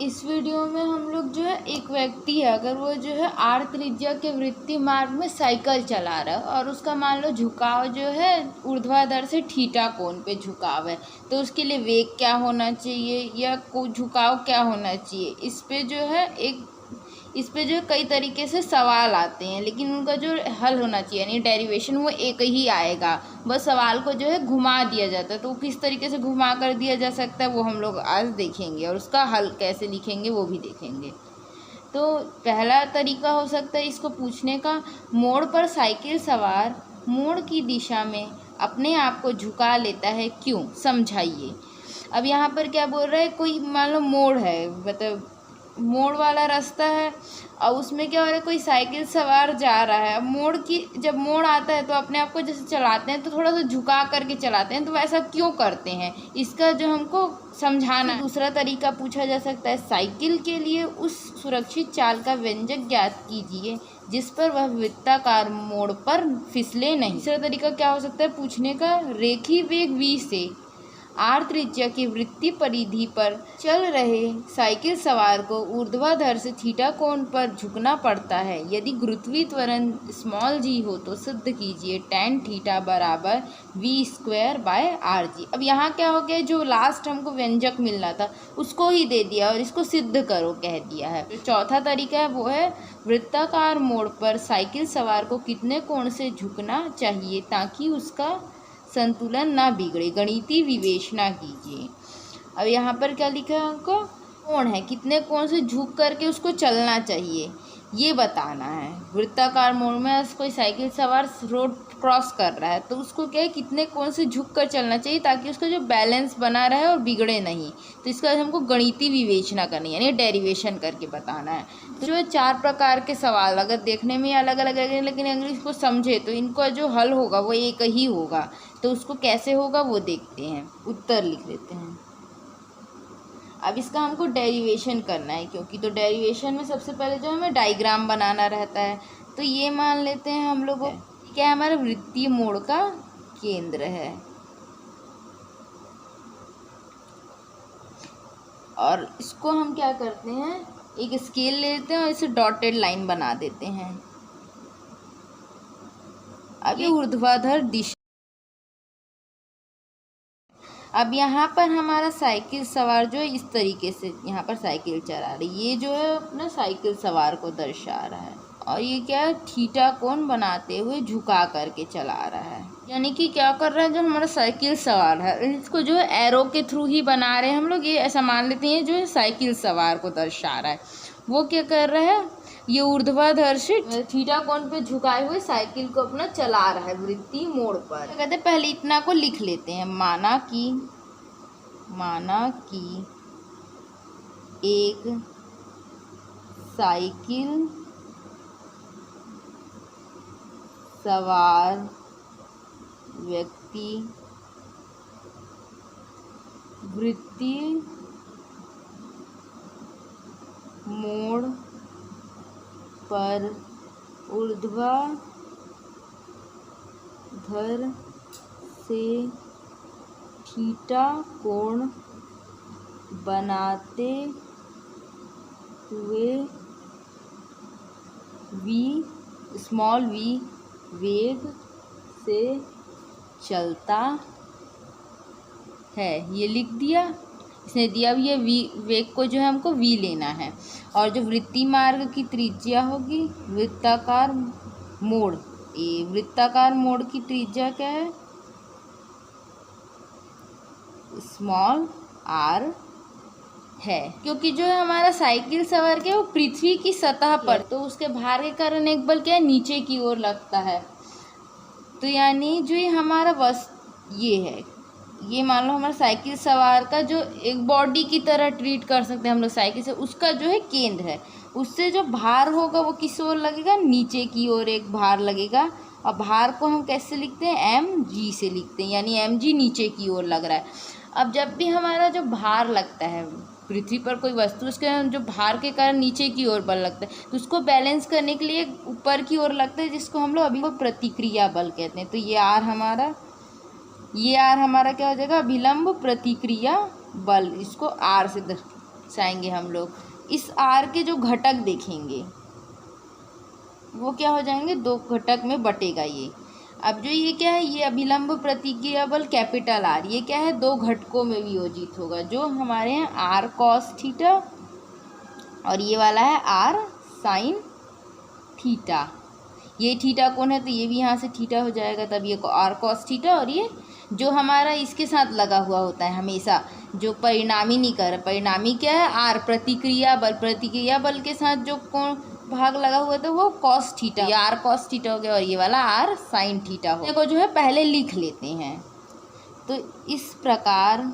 इस वीडियो में हम लोग जो है एक व्यक्ति है, अगर वो जो है आर त्रिज्या के वृत्तीय मार्ग में साइकिल चला रहा है और उसका मान लो झुकाव जो है ऊर्ध्वाधर से थीटा कोण पे झुकाव है, तो उसके लिए वेग क्या होना चाहिए या को झुकाव क्या होना चाहिए, इस पे जो कई तरीके से सवाल आते हैं, लेकिन उनका जो हल होना चाहिए यानी डेरिवेशन वो एक ही आएगा। बस सवाल को जो है घुमा दिया जाता है, तो किस तरीके से घुमा कर दिया जा सकता है वो हम लोग आज देखेंगे और उसका हल कैसे लिखेंगे वो भी देखेंगे। तो पहला तरीका हो सकता है इसको पूछने का, मोड़ पर साइकिल सवार मोड़ की दिशा में अपने आप को झुका लेता है, क्यों, समझाइए। अब यहाँ पर क्या बोल रहा है, कोई मान लो मोड़ है, मतलब मोड़ वाला रास्ता है और उसमें क्या हो रहा है, कोई साइकिल सवार जा रहा है। अब जब मोड़ आता है तो अपने आप को जैसे चलाते हैं तो थोड़ा सा झुका करके चलाते हैं, तो वैसा क्यों करते हैं, इसका जो हमको समझाना। दूसरा तरीका पूछा जा सकता है, साइकिल के लिए उस सुरक्षित चाल का व्यंजक ज्ञात कीजिए जिस पर वह वृत्ताकार मोड़ पर फिसले नहीं। तीसरा तरीका क्या हो सकता है पूछने का, रेखीय वेग v से आर त्रिज्या की वृत्तीय परिधि पर चल रहे साइकिल सवार को ऊर्ध्वाधर से थीटा कोण पर झुकना पड़ता है। यदि गुरुत्वीय त्वरण स्मॉल जी हो तो सिद्ध कीजिए tan थीटा बराबर v²/rg। अब यहाँ क्या हो गया, जो लास्ट हमको व्यंजक मिलना था उसको ही दे दिया और इसको सिद्ध करो कह दिया है। जो चौथा तरीका है वो है, वृत्ताकार मोड़ पर साइकिल सवार को कितने कोण से झुकना चाहिए ताकि उसका संतुलन ना बिगड़े, गणितीय विवेचना कीजिए। अब यहाँ पर क्या लिखा है हमको, कोण है, कितने कोण से झुक करके उसको चलना चाहिए ये बताना है। वृत्ताकार मोड़ में कोई साइकिल सवार रोड क्रॉस कर रहा है तो उसको क्या है, कितने कोण से झुक कर चलना चाहिए ताकि उसका जो बैलेंस बना रहे और बिगड़े नहीं। तो इसका हमको गणितीय विवेचना करनी है यानी डेरिवेशन करके बताना है। तो जो है 4 प्रकार के सवाल अगर देखने में अलग अलग है, लेकिन अगर इसको समझे तो इनको जो हल होगा वो एक ही होगा। तो उसको कैसे होगा वो देखते हैं, उत्तर लिख लेते हैं। अब इसका हमको डेरिवेशन करना है, क्योंकि तो डेरिवेशन में सबसे पहले जो हमें डायग्राम बनाना रहता है। तो ये मान लेते हैं हम लोग क्या हमारा वृत्तीय मोड़ का केंद्र है और इसको हम क्या करते हैं, एक स्केल लेते हैं और इसे डॉटेड लाइन बना देते हैं। अब ये ऊर्ध्वाधर दिशा, अब यहाँ पर हमारा साइकिल सवार जो है इस तरीके से यहाँ पर साइकिल चला रही है, ये जो है अपना साइकिल सवार को दर्शा रहा है और ये क्या है, थीटा कोण बनाते हुए झुका करके चला रहा है। यानी कि क्या कर रहा है, जो हमारा साइकिल सवार है इसको जो है एरो के थ्रू ही बना रहे हैं हम लोग, ये ऐसा मान लेते हैं जो है साइकिल सवार को दर्शा रहा है। वो क्या कर रहा है, ये ऊर्ध्वाधर से थीटा कोण पे झुकाए हुए साइकिल को अपना चला रहा है वृत्तीय मोड़ पर। तो कहते हैं पहले इतना को लिख लेते हैं, माना कि एक साइकिल सवार व्यक्ति वृत्तीय मोड़ पर ऊर्ध्वाधर से थीटा कोण बनाते हुए स्मॉल v वेग से चलता है, ये लिख दिया इसने दिया भी है। वेग को जो है हमको v लेना है और जो वृत्तीय मार्ग की त्रिज्या होगी वृत्ताकार मोड़, ये वृत्ताकार मोड़ की त्रिज्या क्या है, स्मॉल r है। क्योंकि जो है हमारा साइकिल सवार क्या है वो पृथ्वी की सतह पर, तो उसके भार के कारण एक बल क्या है नीचे की ओर लगता है। तो यानी जो ये हमारा ये है, ये मान लो हमारा साइकिल सवार का जो एक बॉडी की तरह ट्रीट कर सकते हैं हम लोग साइकिल से, उसका जो है केंद्र है, उससे जो भार होगा वो किस ओर लगेगा, नीचे की ओर एक भार लगेगा। और भार को हम कैसे लिखते हैं, mg से लिखते हैं, यानी mg नीचे की ओर लग रहा है। अब जब भी हमारा जो भार लगता है पृथ्वी पर कोई वस्तु, उसके जो भार के कारण नीचे की ओर बल लगता है, तो उसको बैलेंस करने के लिए ऊपर की ओर लगता है, जिसको हम लोग अभी वो प्रतिक्रिया बल कहते हैं। तो ये आर हमारा क्या हो जाएगा, अभिलंब प्रतिक्रिया बल, इसको आर से दर्शाएंगे हम लोग, इस आर के जो घटक देखेंगे वो क्या हो जाएंगे, दो घटक में बटेगा ये। अब जो ये क्या है, ये अभिलंब प्रतिक्रिया बल कैपिटल आर, ये क्या है, दो घटकों में वियोजित होगा, जो हमारे हैं आर कॉस थीटा और ये वाला है आर साइन थीटा। ये थीटा कौन है, तो ये भी यहाँ से थीटा हो जाएगा, तब ये आर कॉस थीटा, और ये जो हमारा इसके साथ लगा हुआ होता है हमेशा, जो परिणामी नहीं कर, परिणामी क्या है, आर प्रतिक्रिया बल, प्रतिक्रिया बल के साथ जो कौन भाग लगा हुआ था वो कॉस थीटा, ये आर कॉस थीटा हो गया और ये वाला आर साइन थीटा हो। को जो है पहले लिख लेते हैं, तो इस प्रकार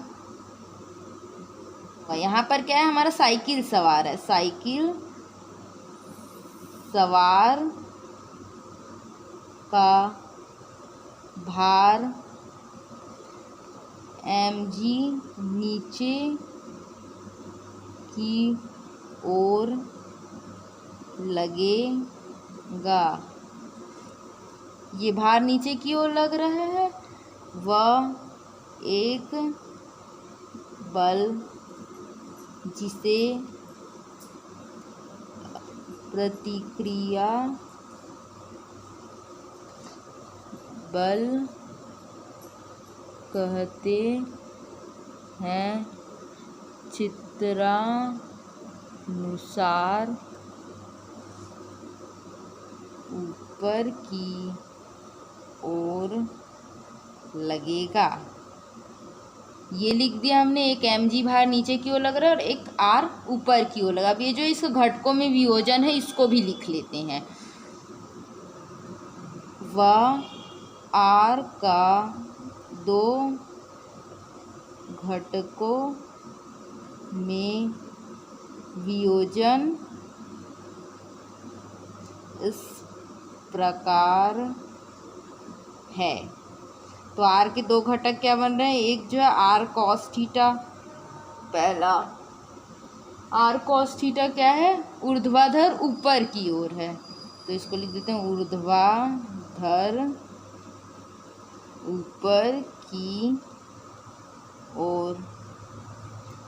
यहाँ पर क्या है, हमारा साइकिल सवार है, साइकिल सवार का भार mg नीचे की ओर लगेगा, ये भार नीचे की ओर लग रहा है, वह एक बल जिसे प्रतिक्रिया बल कहते हैं, चित्रानुसार ऊपर की ओर लगेगा। ये लिख दिया हमने, एक mg भार नीचे की ओर लग रहा है और एक r ऊपर की ओर लगा। अब ये जो इसके घटकों में वियोजन है इसको भी लिख लेते हैं, वह r का दो घटकों में वियोजन इस प्रकार है। तो आर के दो घटक क्या बन रहे हैं, एक जो है आर कॉस थीटा, पहला आर कॉस थीटा क्या है, ऊर्ध्वाधर ऊपर की ओर है, तो इसको लिख देते हैं ऊर्ध्वाधर ऊपर की ओर।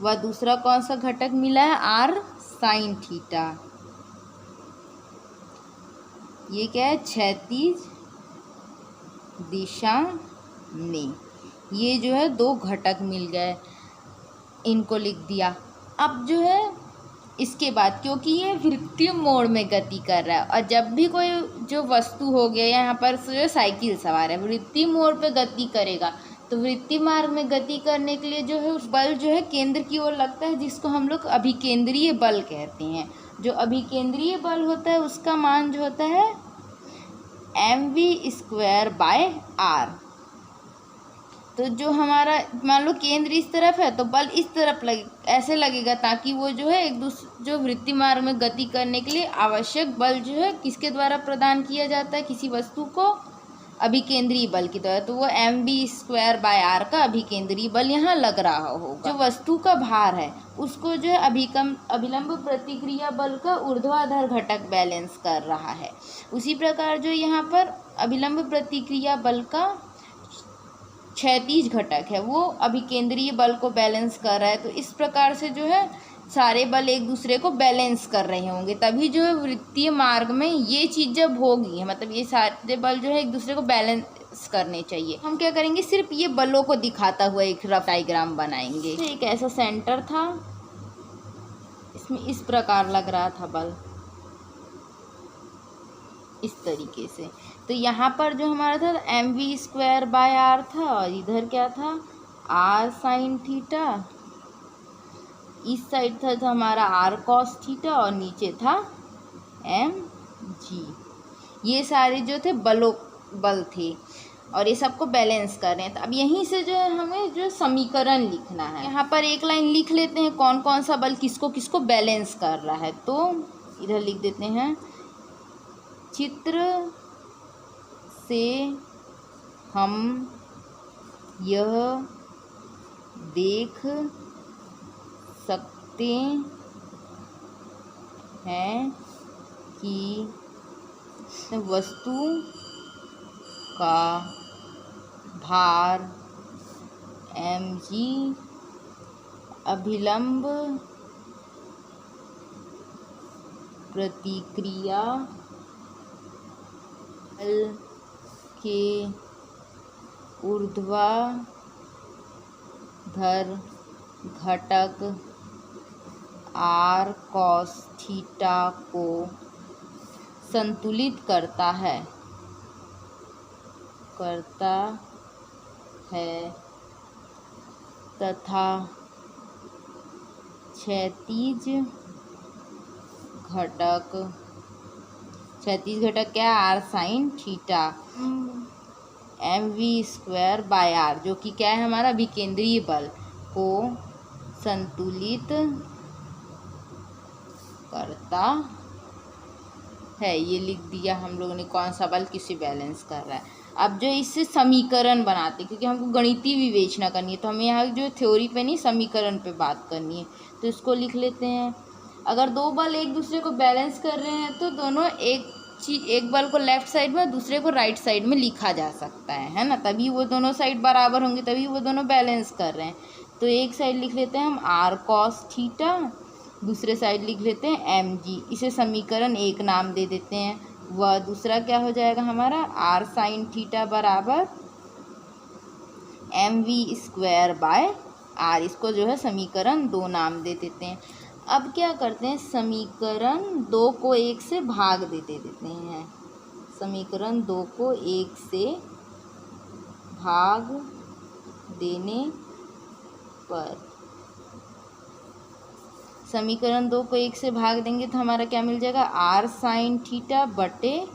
वह दूसरा कौन सा घटक मिला है, आर साइन थीटा, ये क्या है, क्षैतिज दिशा में। ये जो है दो घटक मिल गए, इनको लिख दिया। अब जो है इसके बाद, क्योंकि ये वृत्तीय मोड़ में गति कर रहा है, और जब भी कोई जो वस्तु हो गया, यहाँ पर जो साइकिल सवार है वृत्तीय मोड़ पे गति करेगा, तो वृत्तीय मार्ग में गति करने के लिए जो है उस बल जो है केंद्र की ओर लगता है, जिसको हम लोग अभिकेंद्रीय बल कहते हैं। जो अभिकेंद्रीय बल होता है उसका मान जो होता है mv²/r। तो जो हमारा मान लो केंद्र इस तरफ है तो बल इस तरफ ऐसे लगेगा, ताकि वो जो है एक दूसरे जो वृत्तीय मार्ग में गति करने के लिए आवश्यक बल जो है किसके द्वारा प्रदान किया जाता है, किसी वस्तु को अभिकेंद्रीय बल की द्वारा। तो वो mv²/r का अभिकेंद्रीय बल यहाँ लग रहा होगा। जो वस्तु का भार है उसको जो है अभिलंब प्रतिक्रिया बल का ऊर्ध्वाधर घटक बैलेंस कर रहा है। उसी प्रकार जो यहाँ पर अभिलंब प्रतिक्रिया बल का क्षैतिज घटक है वो अभिकेंद्रीय बल को बैलेंस कर रहा है। तो इस प्रकार से जो है सारे बल एक दूसरे को बैलेंस कर रहे होंगे, तभी जो है वृत्तीय मार्ग में ये चीज़ जब होगी, मतलब ये सारे बल जो है एक दूसरे को बैलेंस करने चाहिए। हम क्या करेंगे, सिर्फ ये बलों को दिखाता हुआ एक रफ डायग्राम बनाएंगे। तो एक ऐसा सेंटर था, इसमें इस प्रकार लग रहा था बल, इस तरीके से। तो यहाँ पर जो हमारा था mv²/r था, और इधर क्या था, r साइन थीटा, इस साइड था तो हमारा r कॉस थीटा, और नीचे था mg। ये सारे जो थे बल थे, और ये सबको बैलेंस कर रहे हैं। तो अब यहीं से जो है हमें जो समीकरण लिखना है, यहाँ पर एक लाइन लिख लेते हैं कौन कौन सा बल किसको किसको बैलेंस कर रहा है। तो इधर लिख देते हैं, चित्र से हम यह देख सकते हैं कि वस्तु का भार mg अभिलंब प्रतिक्रिया बल के ऊर्ध्वाधर घटक r cos थीटा को संतुलित करता है तथा क्षैतिज घटक क्या है, r sin थीटा mv²/r, जो कि क्या है हमारा विकेंद्रीय बल को संतुलित करता है। ये लिख दिया हम लोगों ने, कौन सा बल किसे बैलेंस कर रहा है। अब जो इससे समीकरण बनाते, क्योंकि हमको गणितीय विवेचना करनी है तो हमें यहाँ जो थ्योरी पे नहीं समीकरण पे बात करनी है, तो इसको लिख लेते हैं। अगर दो बल एक दूसरे को बैलेंस कर रहे हैं तो दोनों एक बल को लेफ्ट साइड में दूसरे को राइट साइड में लिखा जा सकता है ना, तभी वो दोनों साइड बराबर होंगे, तभी वो दोनों बैलेंस कर रहे हैं। तो एक साइड लिख लेते हैं हम r cos थीटा, दूसरे साइड लिख लेते हैं mg, इसे समीकरण 1 नाम दे देते हैं। वह दूसरा क्या हो जाएगा हमारा r sin थीटा बराबर mv²/r, इसको जो है समीकरण 2 नाम दे देते हैं। अब क्या करते हैं, समीकरण 2 को 1 से भाग देते हैं। समीकरण 2 को 1 से भाग देने पर, समीकरण 2 को 1 से भाग देंगे तो हमारा क्या मिल जाएगा, r sin थीटा बटे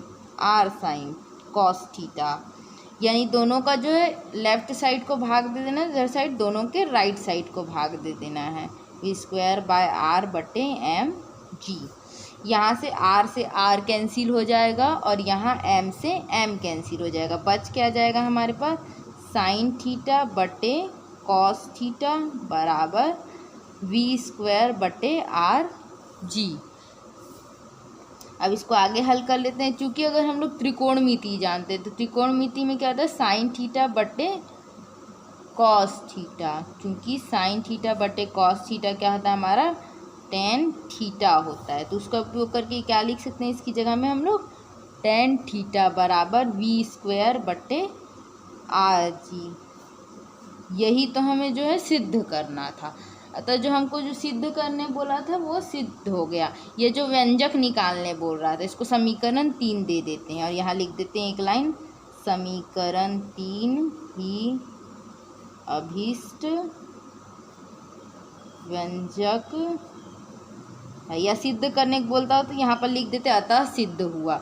r sin cos थीटा, यानी दोनों का जो है लेफ्ट साइड को भाग दे देना, इधर साइड दोनों के राइट साइड को भाग दे देना है, v²/r बटे mg। यहाँ से r कैंसिल हो जाएगा और यहाँ m से m कैंसिल हो जाएगा, बच क्या जाएगा हमारे पास sin थीटा बटे cos थीटा बराबर v² बटे rg। अब इसको आगे हल कर लेते हैं। चूँकि अगर हम लोग त्रिकोणमिति जानते हैं तो त्रिकोणमिति में क्या होता है, साइन थीटा बटे कॉस थीटा, क्योंकि साइन थीटा बटे कॉस थीटा क्या होता है हमारा टेन थीटा होता है। तो उसका उपयोग करके क्या लिख सकते हैं इसकी जगह में हम लोग, टेन थीटा बराबर v² बटे rg। यही तो हमें जो है सिद्ध करना था, अतः जो हमको जो सिद्ध करने बोला था वो सिद्ध हो गया। ये जो व्यंजक निकालने बोल रहा था इसको समीकरण 3 दे देते हैं और यहाँ लिख देते हैं एक लाइन, समीकरण 3 ही अभीष्ट व्यंजक है। या सिद्ध करने को बोलता हो तो यहाँ पर लिख देते अतः सिद्ध हुआ।